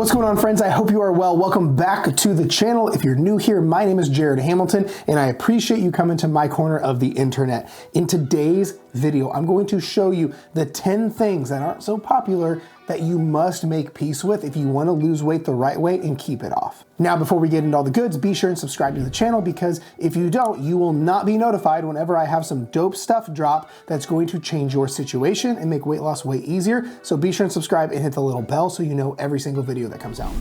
What's going on, friends? I hope you are well. Welcome back to the channel. If you're new here, my name is Jared Hamilton, and I appreciate you coming to my corner of the internet. In today's video, I'm going to show you the 10 things that aren't so popular that you must make peace with if you want to lose weight the right way and keep it off. Now, before we get into all the goods, be sure and subscribe to the channel, because if you don't, you will not be notified whenever I have some dope stuff drop that's going to change your situation and make weight loss way easier. So be sure and subscribe and hit the little bell so you know every single video that comes out.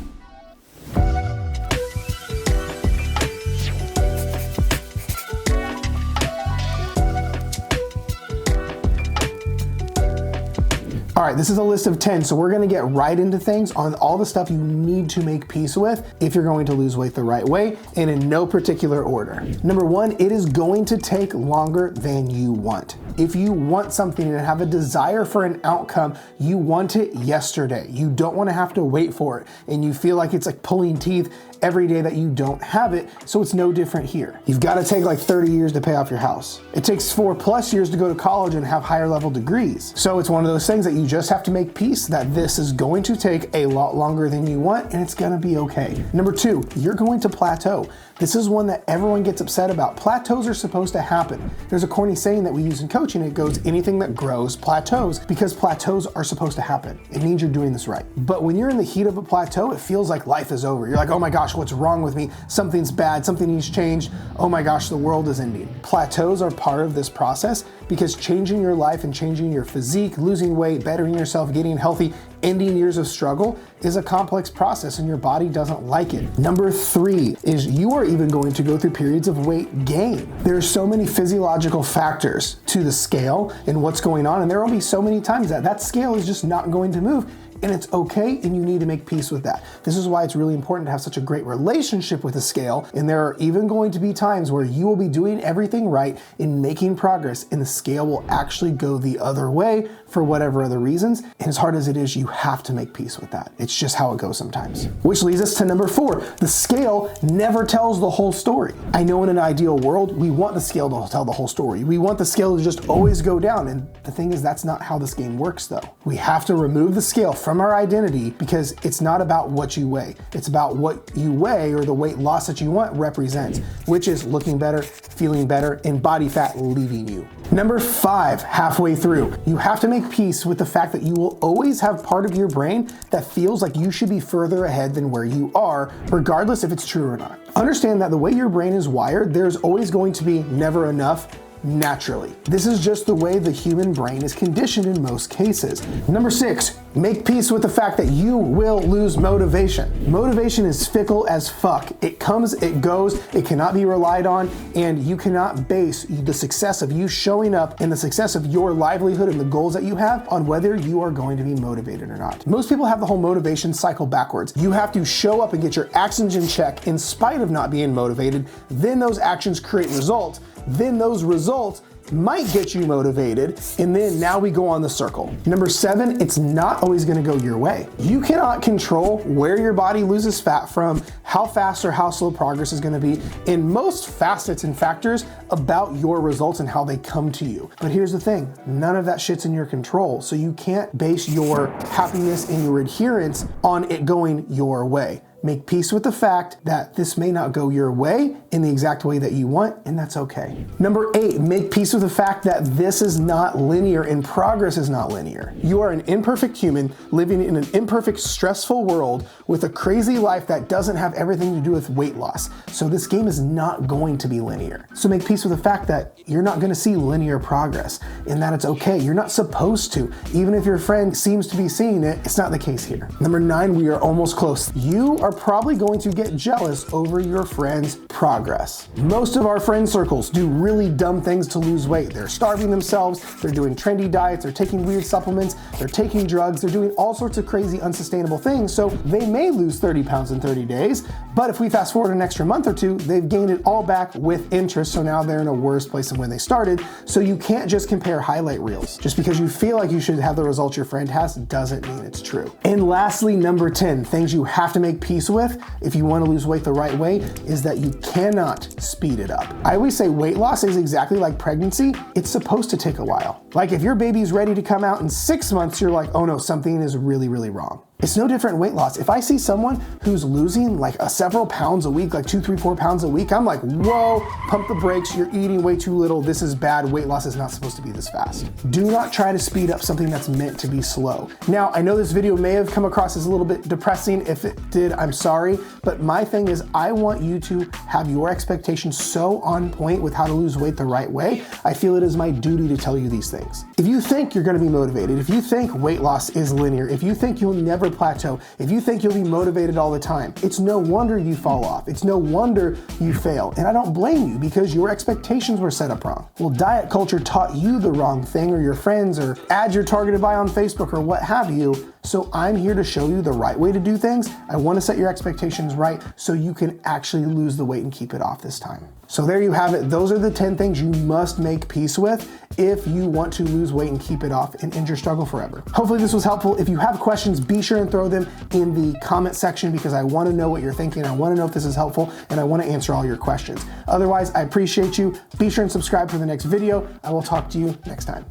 All right, this is a list of 10, so we're gonna get right into things on all the stuff you need to make peace with if you're going to lose weight the right way, and in no particular order. Number one, it is going to take longer than you want. If you want something and have a desire for an outcome, you want it yesterday. You don't wanna have to wait for it, and you feel like it's like pulling teeth every day that you don't have it, so it's no different here. You've got to take like 30 years to pay off your house. It takes 4+ years to go to college and have higher level degrees. So it's one of those things that you just have to make peace that this is going to take a lot longer than you want, and it's gonna be okay. Number two, you're going to plateau. This is one that everyone gets upset about. Plateaus are supposed to happen. There's a corny saying that we use in coaching. It goes, anything that grows plateaus, because plateaus are supposed to happen. It means you're doing this right. But when you're in the heat of a plateau, it feels like life is over. You're like, oh my gosh, what's wrong with me? Something's bad, something needs changed. Oh my gosh, the world is ending. Plateaus are part of this process, because changing your life and changing your physique, losing weight, bettering yourself, getting healthy, ending years of struggle is a complex process, and your body doesn't like it. Number three is you are even going to go through periods of weight gain. There's so many physiological factors to the scale and what's going on, and there will be so many times that that scale is just not going to move. And it's okay, and you need to make peace with that. This is why it's really important to have such a great relationship with the scale, and there are even going to be times where you will be doing everything right and making progress, and the scale will actually go the other way for whatever other reasons. And as hard as it is, you have to make peace with that. It's just how it goes sometimes. Which leads us to number four. The scale never tells the whole story. I know in an ideal world, we want the scale to tell the whole story. We want the scale to just always go down, and the thing is, that's not how this game works though. We have to remove the scale from our identity, because it's not about what you weigh. It's about what you weigh, or the weight loss that you want represents, which is looking better, feeling better, and body fat leaving you. Number five, halfway through, you have to make peace with the fact that you will always have part of your brain that feels like you should be further ahead than where you are, regardless if it's true or not. Understand that the way your brain is wired, there's always going to be never enough. Naturally. This is just the way the human brain is conditioned in most cases. Number six, make peace with the fact that you will lose motivation. Motivation is fickle as fuck. It comes, it goes, it cannot be relied on, and you cannot base the success of you showing up and the success of your livelihood and the goals that you have on whether you are going to be motivated or not. Most people have the whole motivation cycle backwards. You have to show up and get your actions in check in spite of not being motivated. Then those actions create results. Then those results might get you motivated, and then now we go on the circle. Number seven, it's not always gonna go your way. You cannot control where your body loses fat from, how fast or how slow progress is gonna be, in most facets and factors about your results and how they come to you. But here's the thing, none of that shit's in your control, so you can't base your happiness and your adherence on it going your way. Make peace with the fact that this may not go your way in the exact way that you want, and that's okay. Number eight, make peace with the fact that this is not linear and progress is not linear. You are an imperfect human living in an imperfect, stressful world with a crazy life that doesn't have everything to do with weight loss. So this game is not going to be linear. So make peace with the fact that you're not gonna see linear progress, and that it's okay. You're not supposed to. Even if your friend seems to be seeing it, it's not the case here. Number nine, we are almost close. You are probably going to get jealous over your friend's progress. Most of our friend circles do really dumb things to lose weight. They're starving themselves, they're doing trendy diets, they're taking weird supplements, they're taking drugs, they're doing all sorts of crazy, unsustainable things, so they may lose 30 pounds in 30 days, but if we fast forward an extra month or two, they've gained it all back with interest, so now they're in a worse place than when they started, so you can't just compare highlight reels. Just because you feel like you should have the results your friend has doesn't mean it's true. And lastly, number 10, things you have to make peace with if you want to lose weight the right way is that you cannot speed it up. I always say weight loss is exactly like pregnancy. It's supposed to take a while. Like if your baby's ready to come out in 6 months, you're like, oh no, something is really, really wrong. It's no different in weight loss. If I see someone who's losing like several pounds a week, like 2, 3, 4 pounds a week, I'm like, whoa, pump the brakes, you're eating way too little, this is bad, weight loss is not supposed to be this fast. Do not try to speed up something that's meant to be slow. Now, I know this video may have come across as a little bit depressing. If it did, I'm sorry, but my thing is I want you to have your expectations so on point with how to lose weight the right way. I feel it is my duty to tell you these things. If you think you're gonna be motivated, if you think weight loss is linear, if you think you'll never plateau, if you think you'll be motivated all the time, it's no wonder you fall off. It's no wonder you fail. And I don't blame you because your expectations were set up wrong. Well, diet culture taught you the wrong thing, or your friends, or ads you're targeted by on Facebook, or what have you. So I'm here to show you the right way to do things. I want to set your expectations right so you can actually lose the weight and keep it off this time. So there you have it. Those are the 10 things you must make peace with if you want to lose weight and keep it off and end your struggle forever. Hopefully this was helpful. If you have questions, be sure and throw them in the comment section because I want to know what you're thinking. I want to know if this is helpful and I want to answer all your questions. Otherwise, I appreciate you. Be sure and subscribe for the next video. I will talk to you next time.